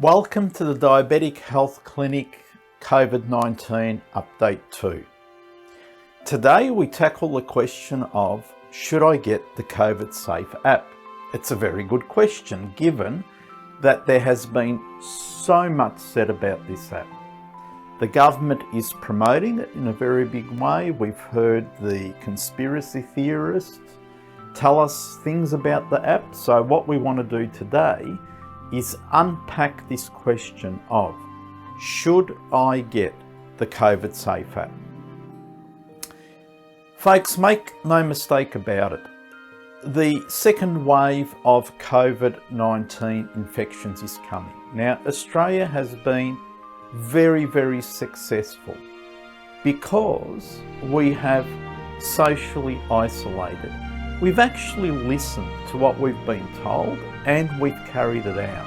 Welcome to the Diabetic Health Clinic COVID-19 Update 2. Today we tackle the question of, should I get the COVID Safe app? It's a very good question given that there has been so much said about this app. The government is promoting it in a very big way. We've heard the conspiracy theorists tell us things about the app. So what we want to do today is unpack this question of, should I get the COVID Safe app? Folks, make no mistake about it. The second wave of COVID-19 infections is coming. Now, Australia has been very successful because we have socially isolated. We've actually listened to what we've been told and we've carried it out.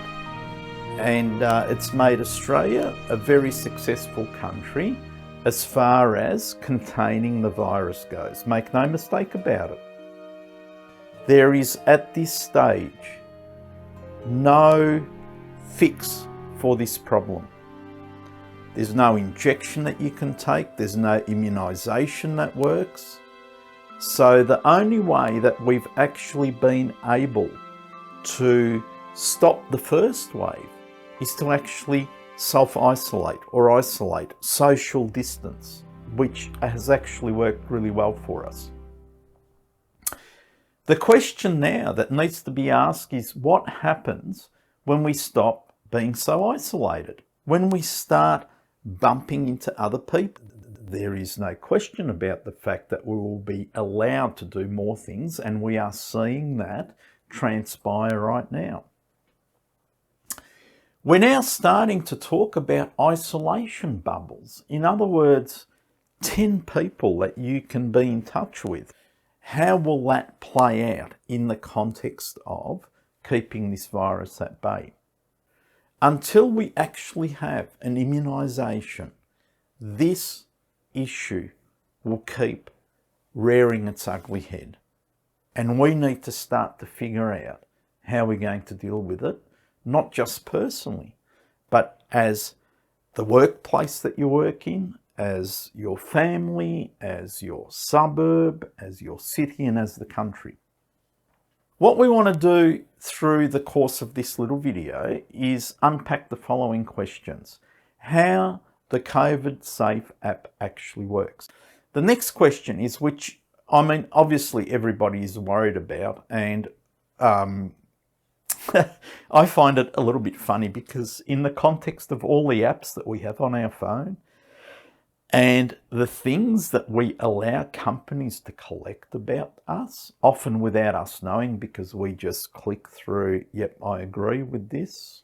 And it's made Australia a very successful country as far as containing the virus goes. Make no mistake about it. There is at this stage no fix for this problem. There's no injection that you can take. There's no immunisation that works. So the only way that we've actually been able to stop the first wave is to actually self-isolate or isolate, social distance, which has actually worked really well for us. The question now that needs to be asked is, what happens when we stop being so isolated? When we start bumping into other people? There is no question about the fact that we will be allowed to do more things, and we are seeing that transpire right now. We're now starting to talk about isolation bubbles. In other words, 10 people that you can be in touch with. How will that play out in the context of keeping this virus at bay? Until we actually have an immunisation, this issue will keep rearing its ugly head. And we need to start to figure out how we're going to deal with it, not just personally, but as the workplace that you work in, as your family, as your suburb, as your city, and as the country. What we want to do through the course of this little video is unpack the following questions. How the COVID Safe app actually works. The next question is, which, I mean, obviously everybody is worried about, and I find it a little bit funny because in the context of all the apps that we have on our phone and the things that we allow companies to collect about us, often without us knowing because we just click through, yep, I agree with this.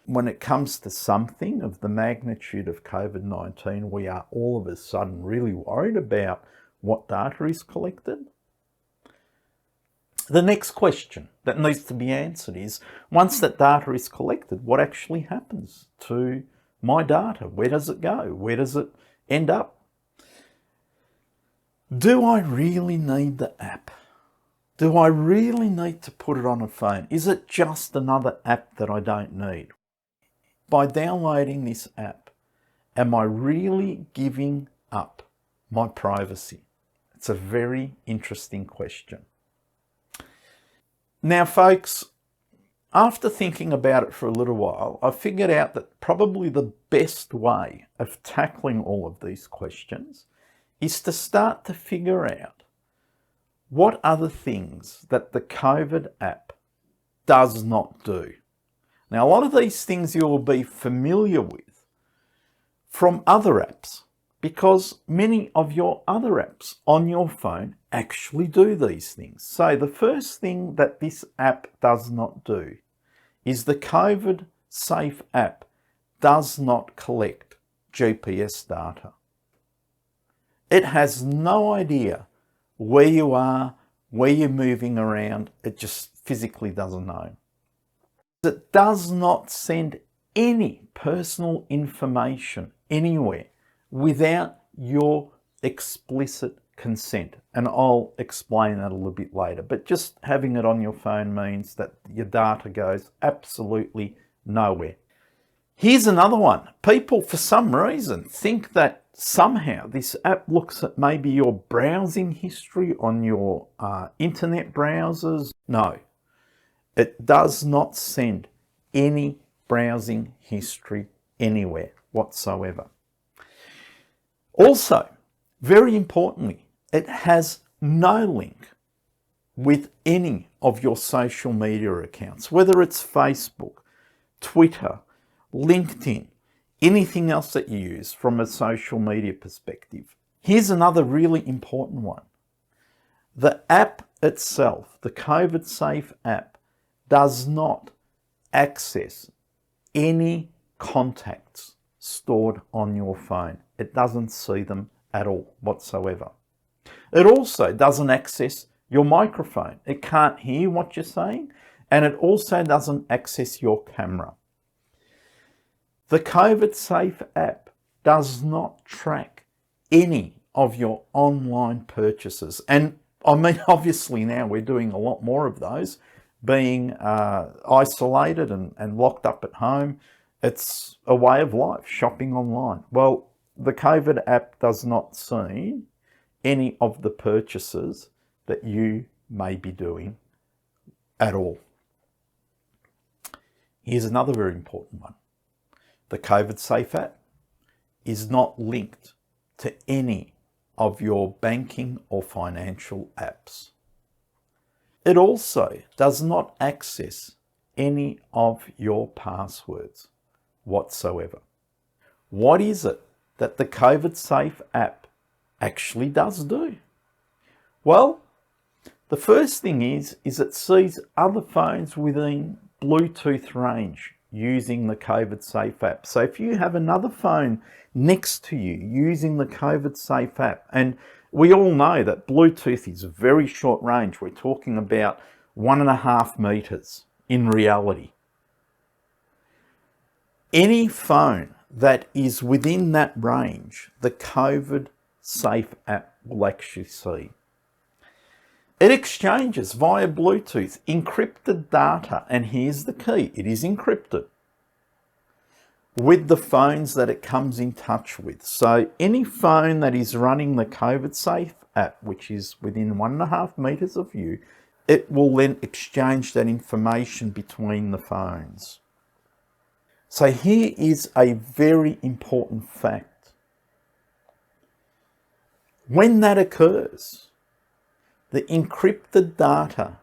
When it comes to something of the magnitude of COVID-19, we are all of a sudden really worried about what data is collected. The next question that needs to be answered is, once that data is collected, what actually happens to my data? Where does it go? Where does it end up? Do I really need the app? Do I really need to put it on a phone? Is it just another app that I don't need? By downloading this app, am I really giving up my privacy? It's a very interesting question. Now, folks, after thinking about it for a little while, I figured out that probably the best way of tackling all of these questions is to start to figure out what are the things that the COVID app does not do. Now, a lot of these things you will be familiar with from other apps because many of your other apps on your phone actually do these things. So the first thing that this app does not do is the COVID Safe app does not collect GPS data. It has no idea where you are, where you're moving around. It just physically doesn't know. It does not send any personal information anywhere without your explicit consent. And I'll explain that a little bit later. But just having it on your phone means that your data goes absolutely nowhere. Here's another one. People, for some reason, think that somehow this app looks at maybe your browsing history on your internet browsers. No, it does not send any browsing history anywhere whatsoever. Also, very importantly, it has no link with any of your social media accounts, whether it's Facebook, Twitter, LinkedIn, anything else that you use from a social media perspective. Here's another really important one. The app itself, the COVID Safe app, does not access any contacts stored on your phone. It doesn't see them at all whatsoever. It also doesn't access your microphone. It can't hear what you're saying, and it also doesn't access your camera. The COVID Safe app does not track any of your online purchases. And I mean, obviously now we're doing a lot more of those, being isolated and locked up at home. It's a way of life, shopping online. Well, the COVID app does not see any of the purchases that you may be doing at all. Here's another very important one. The COVID Safe app is not linked to any of your banking or financial apps. It also does not access any of your passwords whatsoever. What is it that the COVID Safe app actually does do? Well, the first thing is it sees other phones within Bluetooth range using the COVID Safe app. So if you have another phone next to you using the COVID Safe app, and we all know that Bluetooth is very short range, we're talking about 1.5 meters in reality. Any phone that is within that range, the COVID Safe app will actually see. It exchanges via Bluetooth encrypted data, and here's the key, it is encrypted, with the phones that it comes in touch with. So any phone that is running the COVID Safe app, which is within 1.5 meters of you, it will then exchange that information between the phones. So here is a very important fact. When that occurs, the encrypted data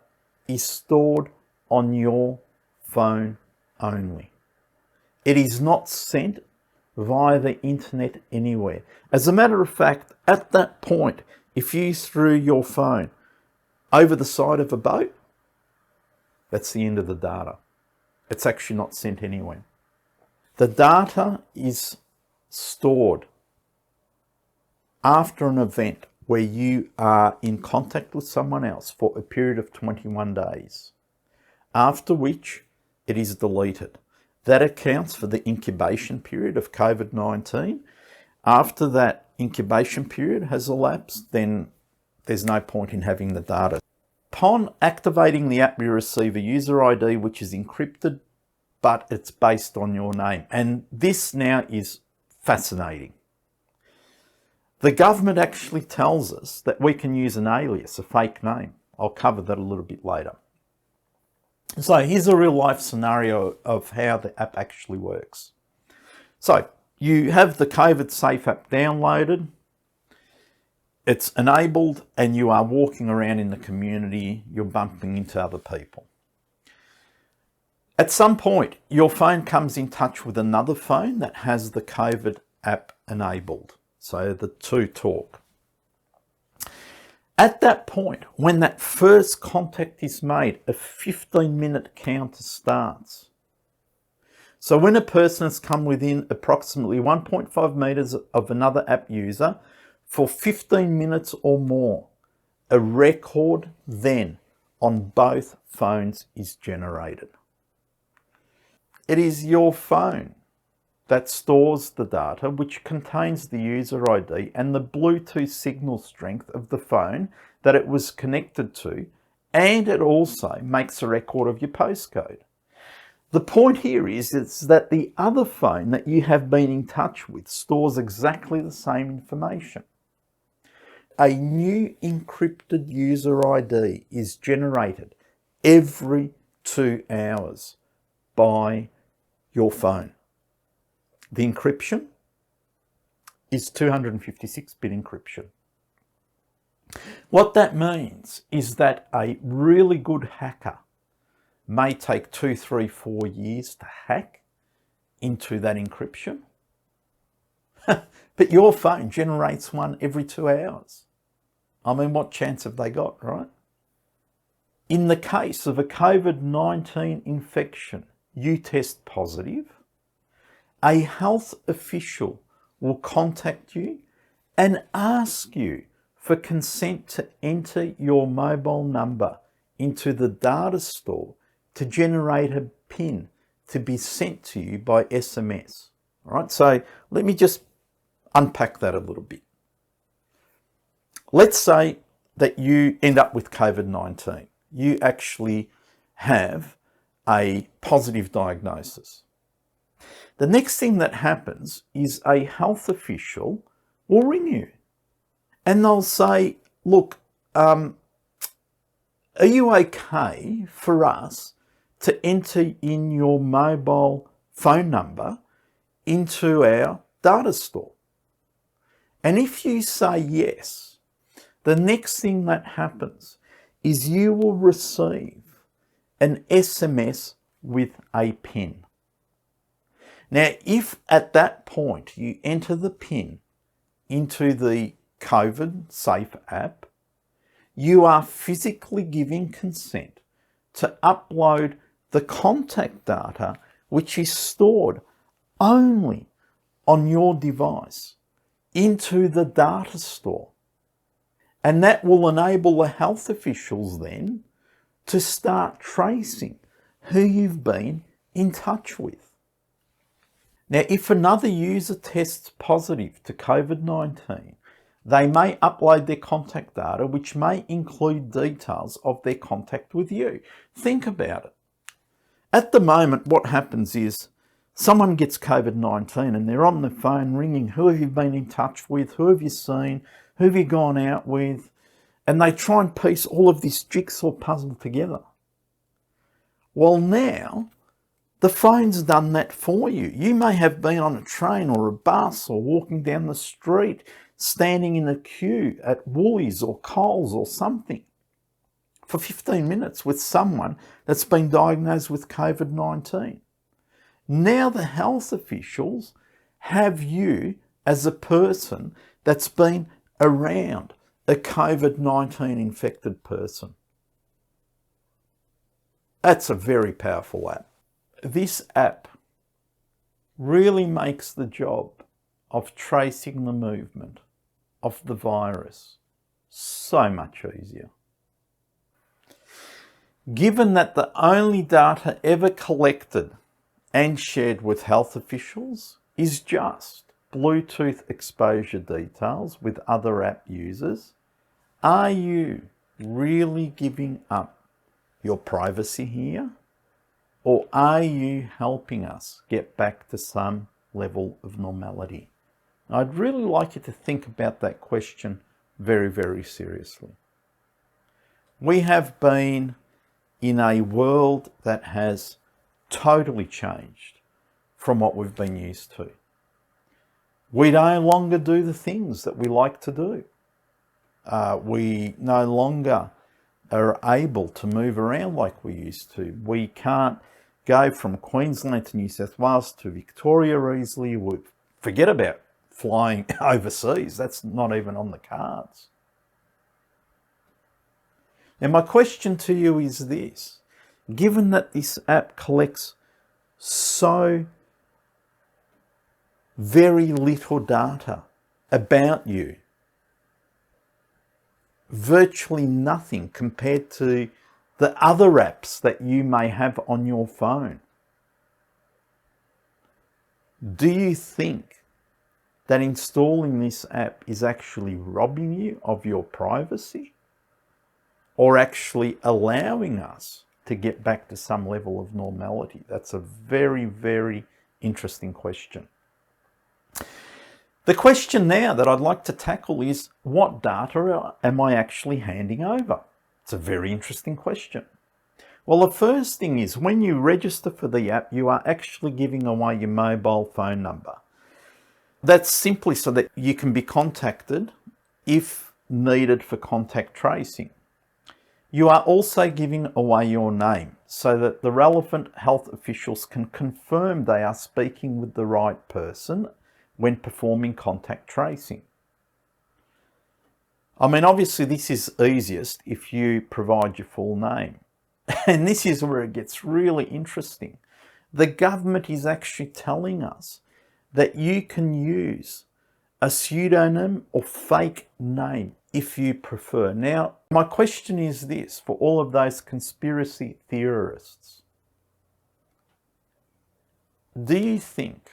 is stored on your phone only. It is not sent via the internet anywhere. As a matter of fact, at that point, if you threw your phone over the side of a boat, that's the end of the data. It's actually not sent anywhere. The data is stored after an event where you are in contact with someone else for a period of 21 days, after which it is deleted. That accounts for the incubation period of COVID-19. After that incubation period has elapsed, then there's no point in having the data. Upon activating the app, you receive a user ID which is encrypted, but it's based on your name. And this now is fascinating. The government actually tells us that we can use an alias, a fake name. I'll cover that a little bit later. So here's a real life scenario of how the app actually works. So you have the COVID Safe app downloaded, it's enabled, and you are walking around in the community, you're bumping into other people. At some point, your phone comes in touch with another phone that has the COVID app enabled. So the two talk. At that point, when that first contact is made, a 15-minute counter starts. So when a person has come within approximately 1.5 meters of another app user for 15 minutes or more, a record then on both phones is generated. It is your phone that stores the data, which contains the user ID and the Bluetooth signal strength of the phone that it was connected to, and it also makes a record of your postcode. The point here is that the other phone that you have been in touch with stores exactly the same information. A new encrypted user ID is generated every 2 hours by your phone. The encryption is 256-bit encryption. What that means is that a really good hacker may take 2, 3, 4 years to hack into that encryption, but your phone generates one every 2 hours. I mean, what chance have they got, right? In the case of a COVID-19 infection, you test positive, a health official will contact you and ask you for consent to enter your mobile number into the data store to generate a PIN to be sent to you by SMS. All right, so let me just unpack that a little bit. Let's say that you end up with COVID-19. You actually have a positive diagnosis. The next thing that happens is a health official will ring you and they'll say, look, are you okay for us to enter in your mobile phone number into our data store? And if you say yes, the next thing that happens is you will receive an SMS with a PIN. Now, if at that point you enter the PIN into the COVID Safe app, you are physically giving consent to upload the contact data which is stored only on your device into the data store. And that will enable the health officials then to start tracing who you've been in touch with. Now, if another user tests positive to COVID-19, they may upload their contact data, which may include details of their contact with you. Think about it. At the moment, what happens is someone gets COVID-19 and they're on the phone ringing, who have you been in touch with, who have you seen, who have you gone out with, and they try and piece all of this jigsaw puzzle together. Well, now, the phone's done that for you. You may have been on a train or a bus or walking down the street, standing in a queue at Woolies or Coles or something for 15 minutes with someone that's been diagnosed with COVID-19. Now the health officials have you as a person that's been around a COVID-19 infected person. That's a very powerful app. This app really makes the job of tracing the movement of the virus so much easier. Given that the only data ever collected and shared with health officials is just Bluetooth exposure details with other app users, are you really giving up your privacy here? Or are you helping us get back to some level of normality? I'd really like you to think about that question very, very seriously. We have been in a world that has totally changed from what we've been used to. We no longer do the things that we like to do. We no longer are able to move around like we used to. We can't go from Queensland to New South Wales to Victoria easily. We forget about flying overseas. That's not even on the cards. And my question to you is this: given that this app collects so very little data about you, virtually nothing compared to the other apps that you may have on your phone, do you think that installing this app is actually robbing you of your privacy, or actually allowing us to get back to some level of normality? That's a very, very interesting question. The question now that I'd like to tackle is, what data am I actually handing over? It's a very interesting question. Well, the first thing is, when you register for the app, you are actually giving away your mobile phone number. That's simply so that you can be contacted if needed for contact tracing. You are also giving away your name so that the relevant health officials can confirm they are speaking with the right person when performing contact tracing. I mean, obviously this is easiest if you provide your full name. And this is where it gets really interesting. The government is actually telling us that you can use a pseudonym or fake name if you prefer. Now, my question is this for all of those conspiracy theorists. Do you think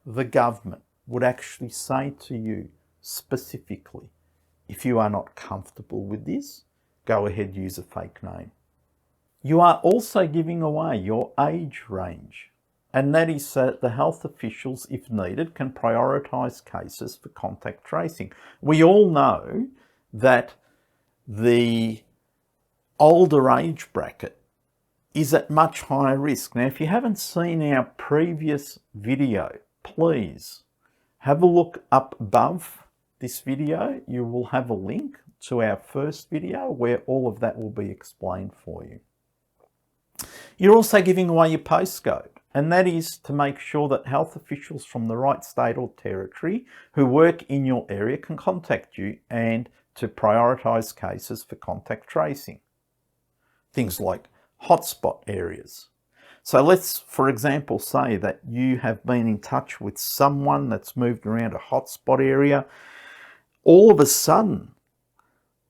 the government would actually say to you specifically, if you are not comfortable with this, go ahead, use a fake name? You are also giving away your age range, and that is so that the health officials, if needed, can prioritise cases for contact tracing. We all know that the older age bracket is at much higher risk. Now, if you haven't seen our previous video, please have a look up above this video. You will have a link to our first video where all of that will be explained for you. You're also giving away your postcode, and that is to make sure that health officials from the right state or territory who work in your area can contact you and to prioritise cases for contact tracing. Things like hotspot areas. So let's, for example, say that you have been in touch with someone that's moved around a hotspot area. All of a sudden,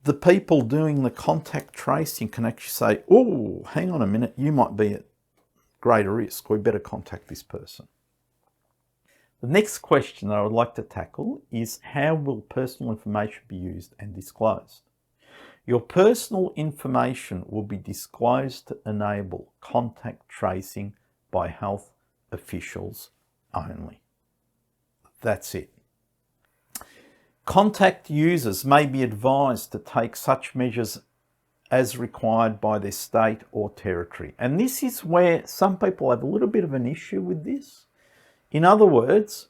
the people doing the contact tracing can actually say, oh, hang on a minute, you might be at greater risk. We better contact this person. The next question that I would like to tackle is, how will personal information be used and disclosed? Your personal information will be disclosed to enable contact tracing by health officials only. That's it. Contact users may be advised to take such measures as required by their state or territory. And this is where some people have a little bit of an issue with this. In other words,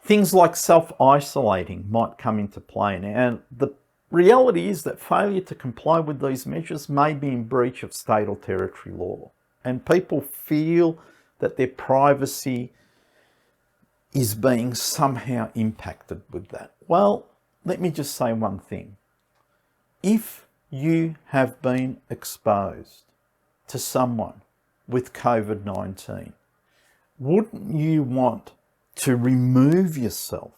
things like self-isolating might come into play now. And the reality is that failure to comply with these measures may be in breach of state or territory law. And people feel that their privacy is being somehow impacted with that. Well, let me just say one thing. If you have been exposed to someone with COVID-19, wouldn't you want to remove yourself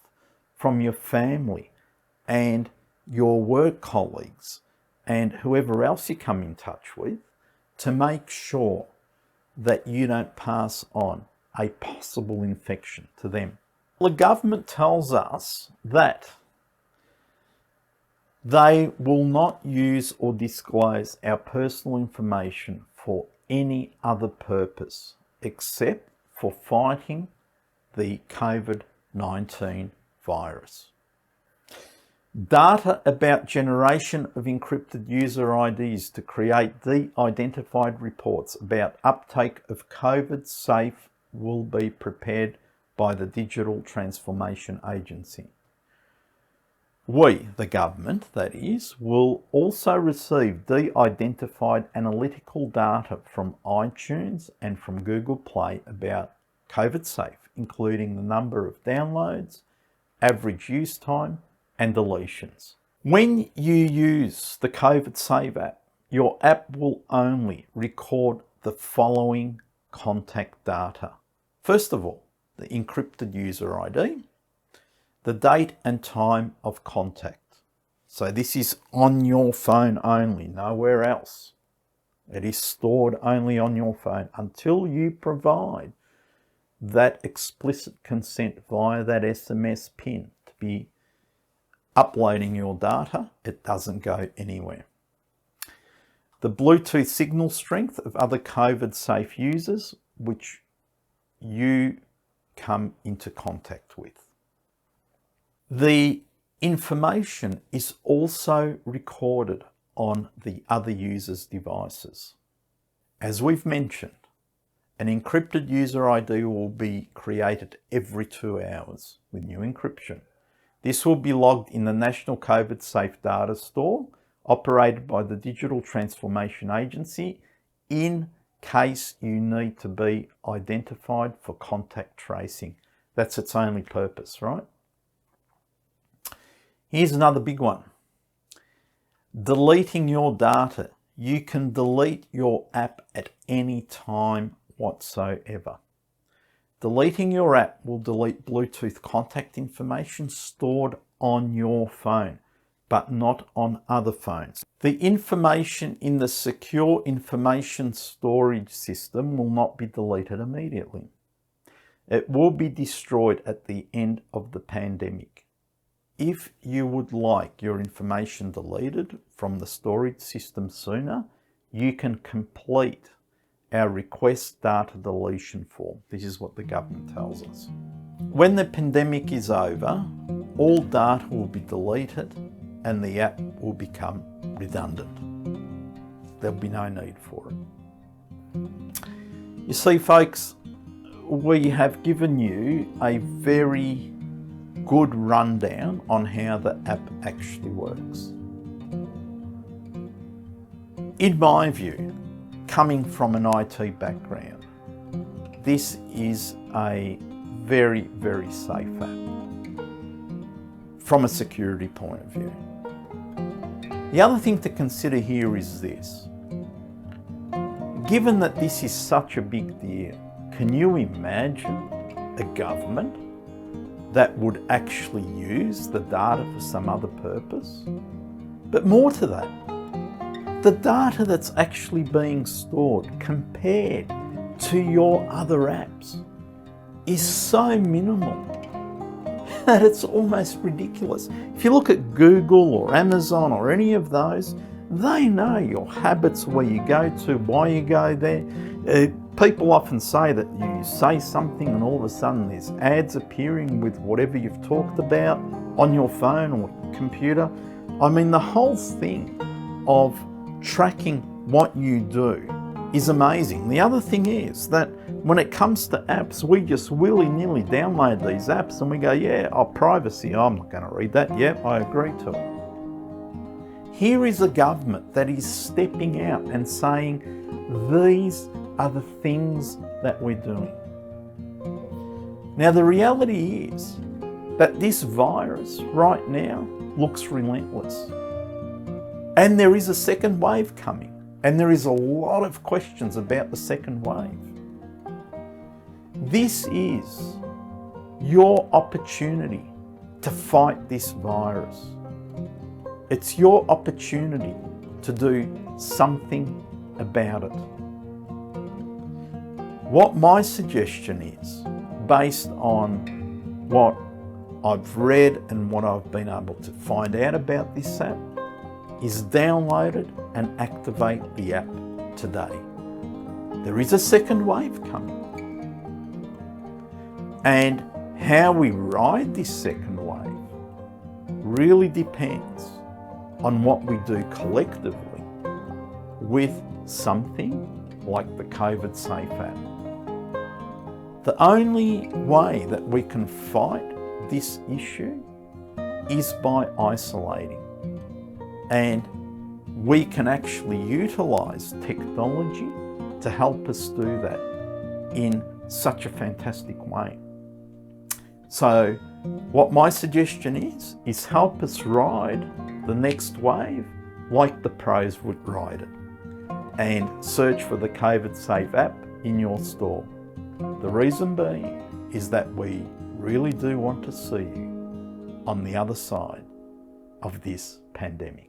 from your family and your work colleagues and whoever else you come in touch with to make sure that you don't pass on a possible infection to them? The government tells us that they will not use or disclose our personal information for any other purpose except for fighting the COVID-19 virus. Data about generation of encrypted user IDs to create de-identified reports about uptake of COVID-safe will be prepared by the Digital Transformation Agency. We, the government that is, will also receive de-identified analytical data from iTunes and from Google Play about COVID-safe, including the number of downloads, average use time, and deletions. When you use the COVID-Save app, your app will only record the following contact data. First of all, the encrypted user ID, the date and time of contact. So this is on your phone only, nowhere else. It is stored only on your phone until you provide that explicit consent via that SMS pin to be uploading your data. It doesn't go anywhere. the Bluetooth signal strength of other COVID-safe users which you come into contact with. The information is also recorded on the other users' devices. As we've mentioned, an encrypted user ID will be created every 2 hours with new encryption. This will be logged in the National COVID Safe Data Store operated by the Digital Transformation Agency in case you need to be identified for contact tracing. That's its only purpose, right? Here's another big one. Deleting your data. You can delete your app at any time whatsoever. Deleting your app will delete Bluetooth contact information stored on your phone, but not on other phones. The information in the secure information storage system will not be deleted immediately. It will be destroyed at the end of the pandemic. If you would like your information deleted from the storage system sooner, you can complete our request data deletion form. This is what the government tells us. When the pandemic is over, all data will be deleted and the app will become redundant. There'll be no need for it. You see, folks, we have given you a very good rundown on how the app actually works. In my view, coming from an IT background, this is a very, very safe app from a security point of view. The other thing to consider here is this. Given that this is such a big deal, can you imagine a government that would actually use the data for some other purpose? But more to that, the data that's actually being stored compared to your other apps is so minimal that it's almost ridiculous. If you look at Google or Amazon or any of those, they know your habits, where you go to, why you go there. People often say that you say something and all of a sudden there's ads appearing with whatever you've talked about on your phone or computer. I mean, the whole thing of tracking what you do is amazing. The other thing is that when it comes to apps, we just willy-nilly download these apps and we go, yeah, privacy, I'm not going to read that. Yep, I agree to it. Here is a government that is stepping out and saying, these are the things that we're doing. Now, the reality is that this virus right now looks relentless. And there is a second wave coming. And there is a lot of questions about the second wave. This is your opportunity to fight this virus. It's your opportunity to do something about it. What my suggestion is, based on what I've read and what I've been able to find out about this app, is download it and activate the app today. There is a second wave coming. And how we ride this second wave really depends on what we do collectively with something like the COVID Safe app. The only way that we can fight this issue is by isolating. And we can actually utilise technology to help us do that in such a fantastic way. So what my suggestion is help us ride the next wave like the pros would ride it. And search for the COVID Safe app in your store. The reason being is that we really do want to see you on the other side of this pandemic.